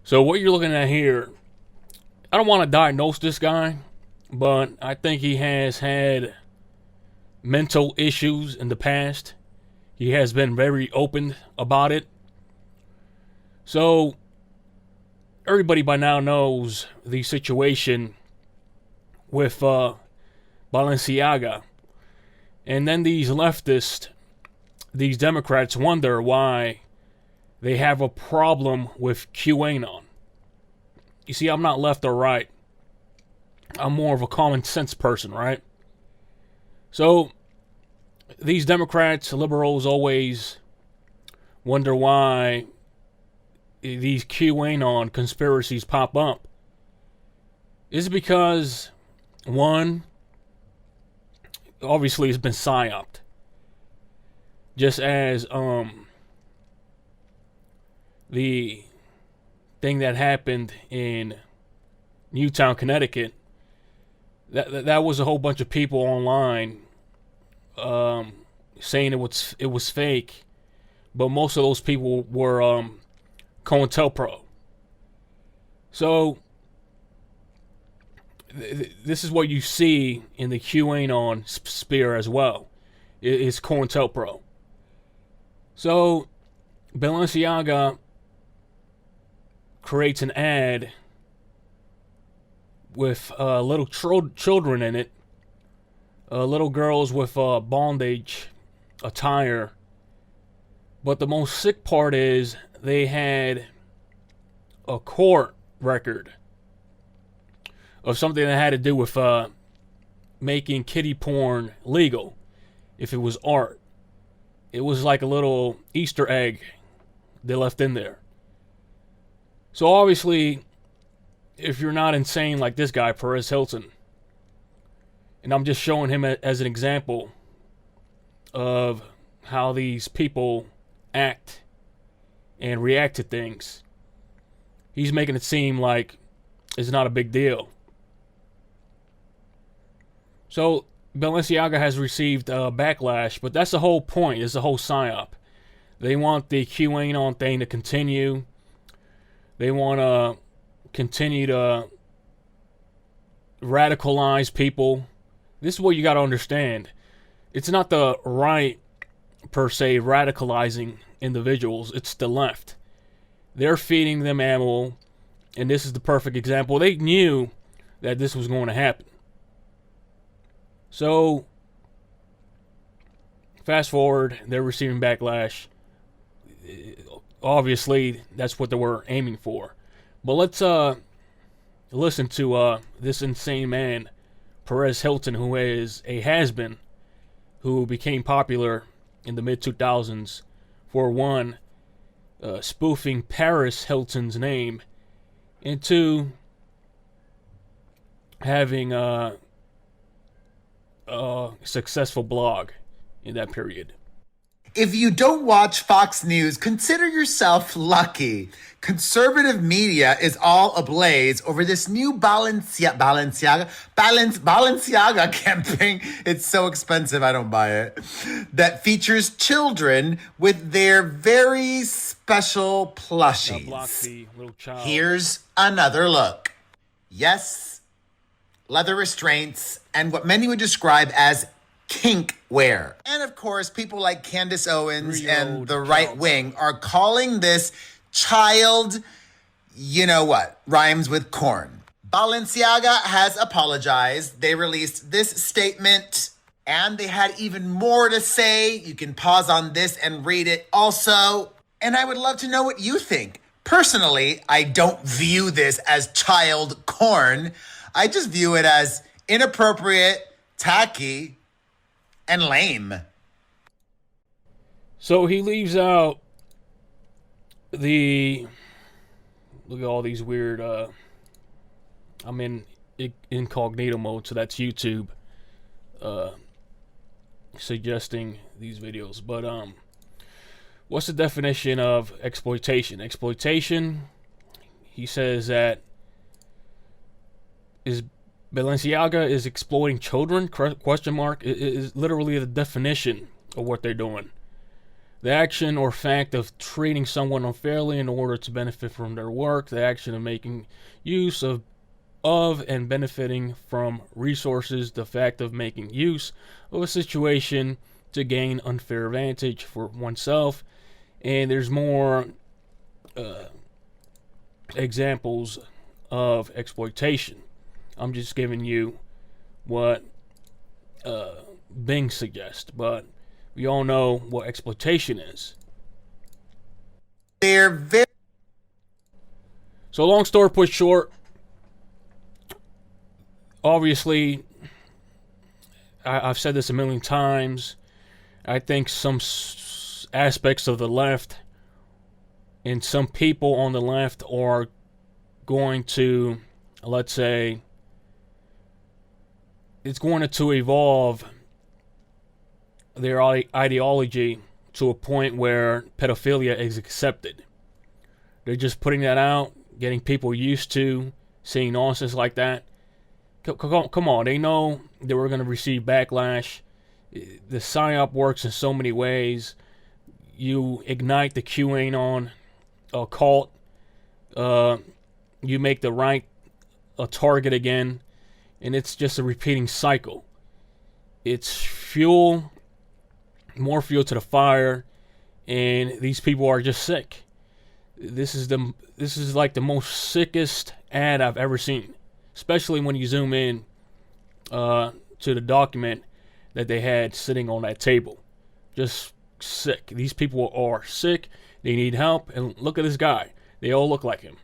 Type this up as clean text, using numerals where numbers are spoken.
So what you're looking at here, I don't want to diagnose this guy, but I think he has had mental issues in the past. He has been very open about it. So everybody by now knows the situation with Balenciaga. And then these leftists, these Democrats, wonder why they have a problem with Qanon. You see, I'm not left or right. I'm more of a common sense person, right? So these Democrats, liberals, always wonder why these QAnon conspiracies pop up. Is it because, one, obviously it's been psyoped. Just as the thing that happened in Newtown, Connecticut, that was a whole bunch of people online saying it was fake, but most of those people were COINTELPRO. So this is what you see in the QAnon sphere as well. It's COINTELPRO. So Balenciaga creates an ad with little children in it, little girls with bondage attire. But the most sick part is they had a court record of something that had to do with making kiddie porn legal if it was art. It was like a little Easter egg they left in there. So obviously, if you're not insane like this guy, Perez Hilton, and I'm just showing him as an example of how these people act and react to things, he's making it seem like it's not a big deal. So Balenciaga has received backlash, but that's the whole point. It's the whole psyop. They want the QAnon thing to continue. They want to continue to radicalize people. This is what you got to understand. It's not the right, per se, radicalizing individuals. It's the left. They're feeding them ammo, and this is the perfect example. They knew that this was going to happen. So, fast forward, they're receiving backlash. Obviously, that's what they were aiming for. But let's listen to this insane man, Perez Hilton, who is a has-been, who became popular in the mid-2000s for, one, spoofing Paris Hilton's name, and two, having a successful blog in that period. If you don't watch Fox News, consider yourself lucky. Conservative media is all ablaze over this new Balenciaga campaign. It's so expensive, I don't buy it. That features children with their very special plushies. Block the little child. Here's another look. Yes, leather restraints and what many would describe as kink wear. And of course, people like Candace Owens and the right wing are calling this child, you know what, rhymes with corn. Balenciaga has apologized. They released this statement and they had even more to say. You can pause on this and read it also. And I would love to know what you think. Personally, I don't view this as child corn. I just view it as inappropriate, tacky, and lame. So he leaves out the... Look at all these weird... I'm in incognito mode, so that's YouTube suggesting these videos. But what's the definition of exploitation? Exploitation, he says that is Balenciaga is exploiting children? Question mark. It is literally the definition of what they're doing. The action or fact of treating someone unfairly in order to benefit from their work. The action of making use of and benefiting from resources. The fact of making use of a situation to gain unfair advantage for oneself. And there's more examples of exploitation. I'm just giving you what Bing suggests, but we all know what exploitation is. They're very... So long story put short, obviously, I've said this a million times, I think some aspects of the left and some people on the left are going to, let's say, it's going to evolve their ideology to a point where pedophilia is accepted. They're just putting that out, getting people used to seeing nonsense like that. Come on, they know that we're going to receive backlash. The Psyop works in so many ways. You ignite the QAnon cult. You make the right a target again. And it's just a repeating cycle. It's fuel, more fuel to the fire, and these people are just sick. This is like the most sickest ad I've ever seen, especially when you zoom in to the document that they had sitting on that table. Just sick. These people are sick. They need help. And look at this guy. They all look like him.